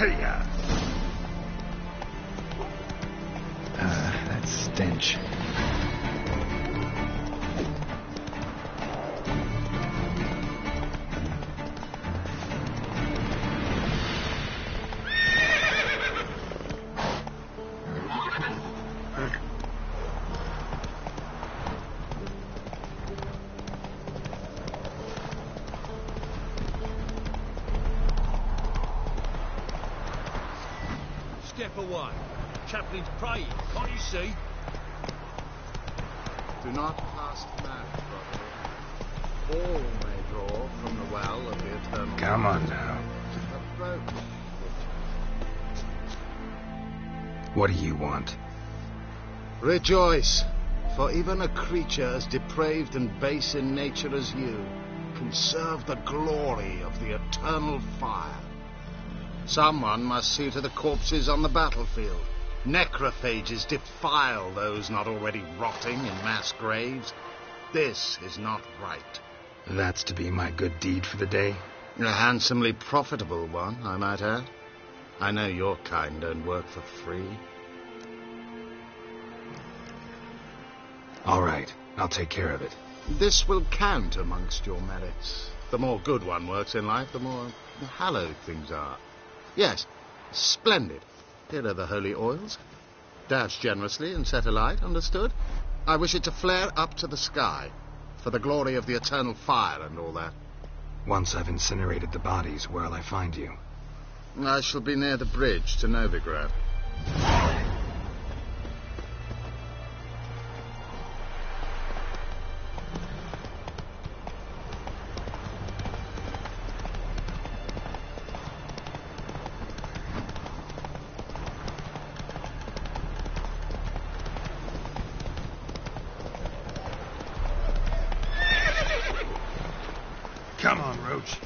S9: Hey-ya!
S4: That stench.
S3: Step away. Chaplain's praying. Can't you see?
S21: Do not cast mad, brother. All may draw from the well of the eternal...
S4: Come on now.
S21: Approach.
S4: What do you want?
S21: Rejoice, for even a creature as depraved and base in nature as you can serve the glory of the eternal fire. Someone must see to the corpses on the battlefield. Necrophages defile those not already rotting in mass graves. This is not right.
S4: That's to be my good deed for the day?
S21: A handsomely profitable one, I might add. I know your kind don't work for free.
S4: All right, I'll take care of it.
S21: This will count amongst your merits. The more good one works in life, the more hallowed things are. Yes, splendid. Here are the holy oils. Dash generously and set alight, understood? I wish it to flare up to the sky, for the glory of the eternal fire and all that.
S4: Once I've incinerated the bodies, where'll I find you?
S21: I shall be near the bridge to Novigrad.
S9: Come on, Roach.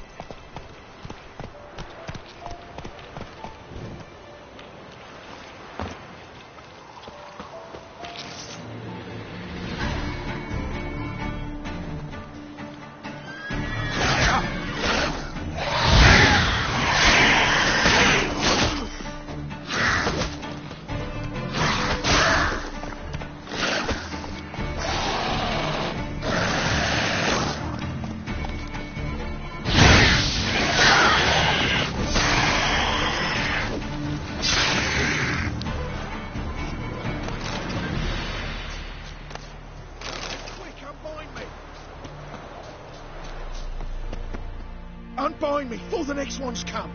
S11: Unbind me before the next ones come.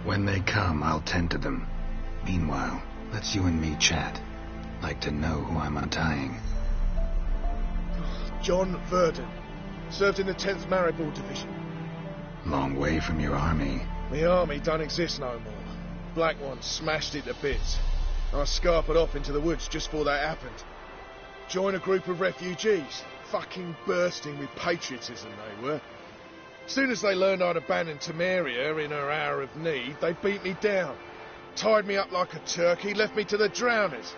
S4: When they come, I'll tend to them. Meanwhile, let's you and me chat. Like to know who I'm untying.
S11: John Verdon. Served in the 10th Maribor Division.
S4: Long way from your army.
S11: The army don't exist no more. Black Ones smashed it to bits. I scarpered off into the woods just before that happened. Joined a group of refugees. Fucking bursting with patriotism they were. As soon as they learned I'd abandoned Temeria in her hour of need, they beat me down. Tied me up like a turkey, left me to the drowners.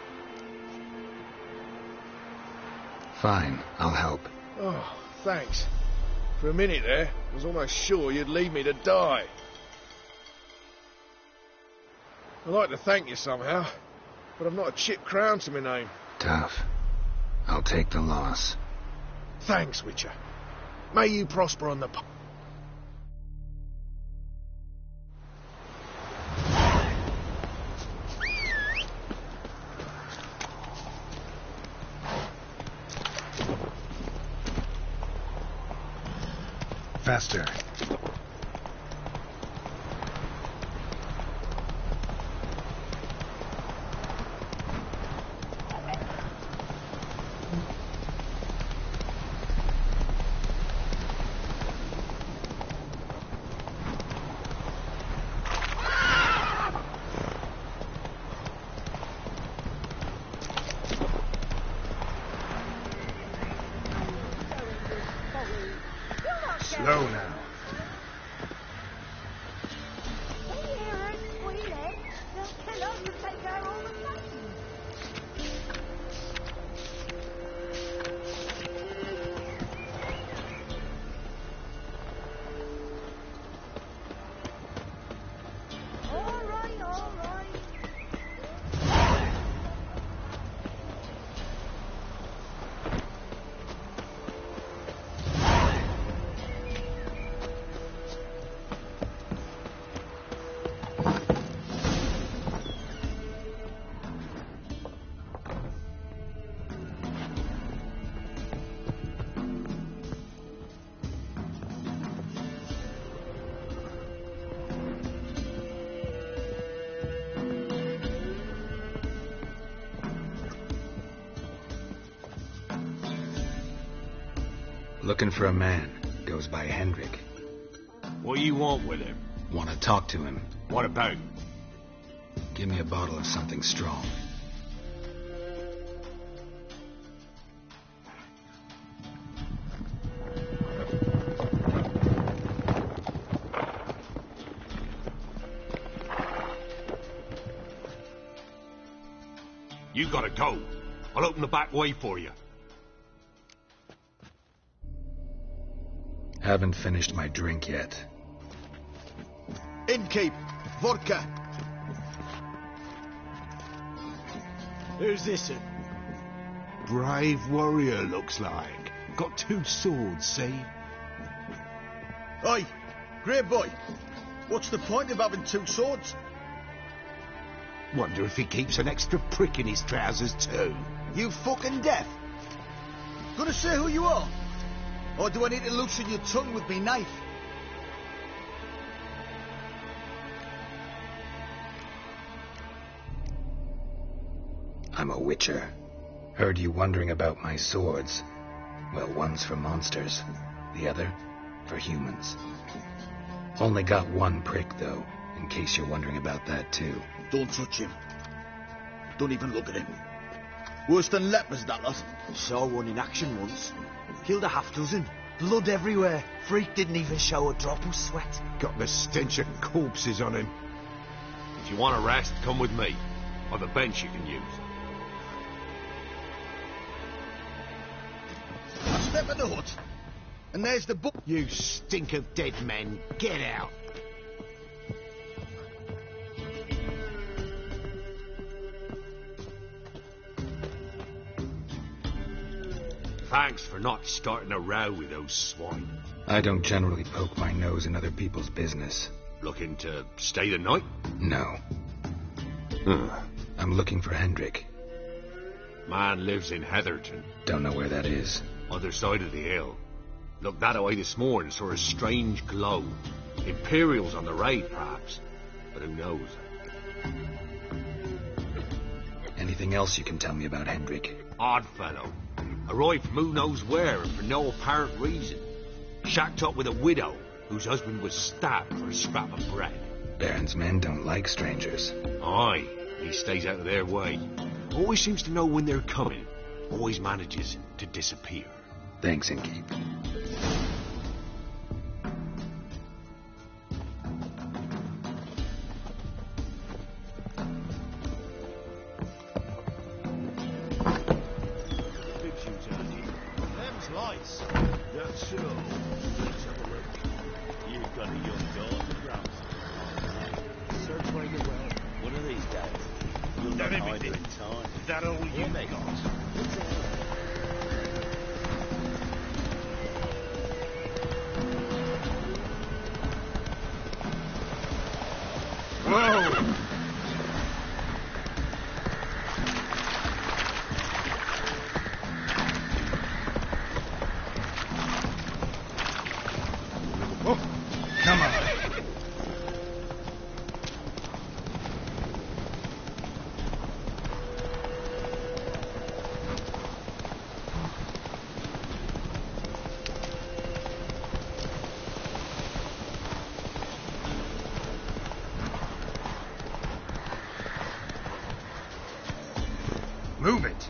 S4: Fine, I'll help.
S11: Oh, thanks. For a minute there, I was almost sure you'd leave me to die. I'd like to thank you somehow, but I've not a chip crown to my name.
S4: Tough. I'll take the loss.
S11: Thanks, Witcher. May you prosper on the path.
S4: Faster. Slow now. Looking for a man. Goes by Hendrik.
S5: What do you want with him?
S4: Want to talk to him.
S5: What about?
S4: Give me a bottle of something strong.
S5: You gotta go. I'll open the back way for you.
S4: Haven't finished my drink yet.
S21: Innkeep, vodka.
S11: Who's this?
S9: Brave warrior, looks like. Got 2 swords, see?
S21: Oi, great boy. What's the point of having 2 swords?
S9: Wonder if he keeps an extra prick in his trousers too.
S21: You fucking deaf? Gonna say who you are? Or do I need to loosen your tongue with me knife?
S4: I'm a witcher. Heard you wondering about my swords. Well, one's for monsters, the other for humans. Only got 1 prick, though, in case you're wondering about that, too.
S21: Don't touch him. Don't even look at him. Worse than lepers, that lot.
S2: Saw one in action once. Killed a half-dozen. Blood everywhere. Freak didn't even show a drop of sweat.
S9: Got the stench of corpses on him.
S5: If you want a rest, come with me. I've a bench you can use.
S21: I step in the hut, and there's the book.
S9: You stink of dead men. Get out.
S5: Thanks for not starting a row with those swine.
S4: I don't generally poke my nose in other people's business.
S5: Looking to stay the night?
S4: No. I'm looking for Hendrik.
S5: Man lives in Heatherton.
S4: Don't know where that is.
S5: Other side of the hill. Looked that away this morning, saw a strange glow. Imperials on the raid, perhaps. But who knows?
S4: Anything else you can tell me about Hendrik?
S5: Odd fellow. Arrived from who knows where and for no apparent reason. Shacked up with a widow whose husband was stabbed for a scrap of bread.
S4: Baron's men don't like strangers.
S5: Aye, he stays out of their way. Always seems to know when they're coming. Always manages to disappear.
S4: Thanks, Innkeep.
S1: Move it!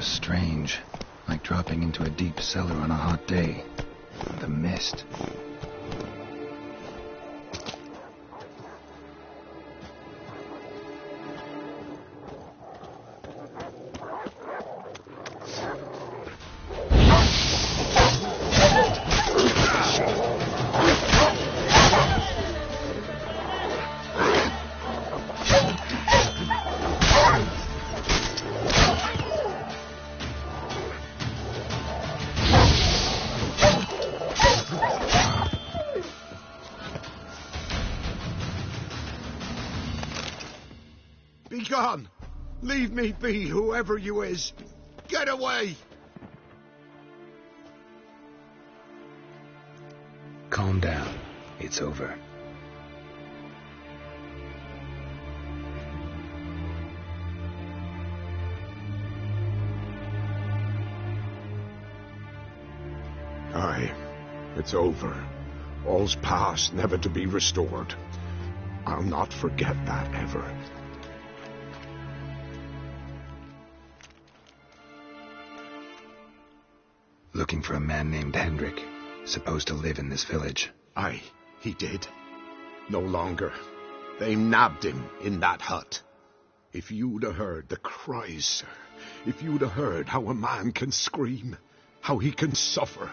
S4: Strange. Like dropping into a deep cellar on a hot day. The mist.
S9: gone! Leave me be, whoever you is! Get away!
S4: Calm down. It's over.
S9: Aye, it's over. All's past, never to be restored. I'll not forget that ever.
S4: Looking for a man named Hendrik, supposed to live in this village.
S9: Aye, he did. No longer. They nabbed him in that hut. If you'd have heard the cries, sir, if you'd have heard how a man can scream, how he can suffer.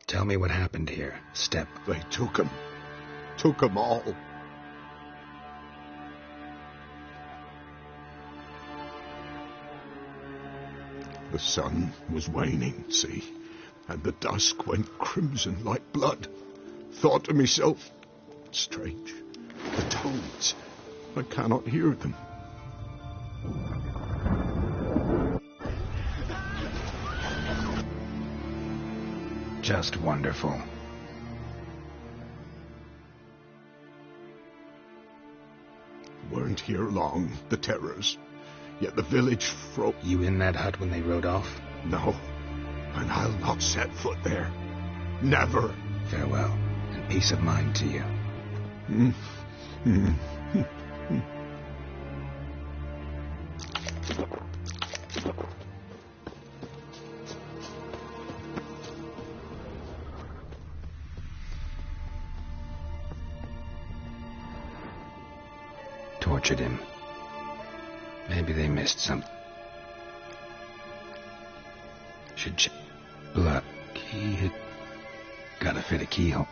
S4: Tell me what happened here, Step.
S9: They took him. Took him all. The sun was waning, see, and the dusk went crimson like blood. Thought to myself, strange, the toads, I cannot hear them.
S4: Just wonderful.
S9: Weren't here long, the terrors. Yet the village froze.
S4: You in that hut when they rode off?
S9: No, and I'll not set foot there. Never.
S4: Farewell, and peace of mind to you. Tortured him. Maybe they missed something. Should check. Blood. Key hit. Gotta fit a keyhole.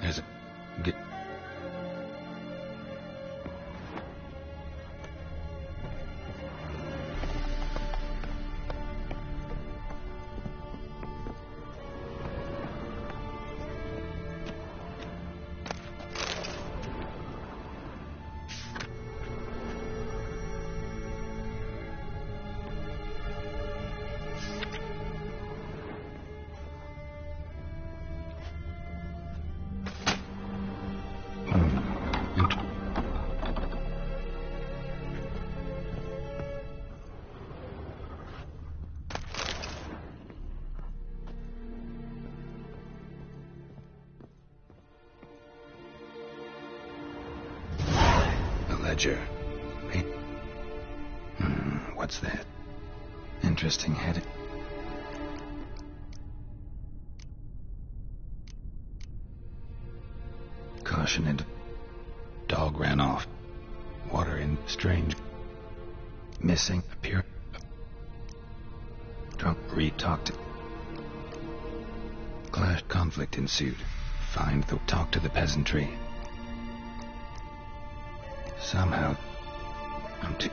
S4: There's a... ledger. What's that? Interesting heading. Caution and dog ran off. Water in strange. Missing. Appear. Drunk. Talked. Clash. Conflict ensued. Find the. Talk to the peasantry. Somehow, I'm too...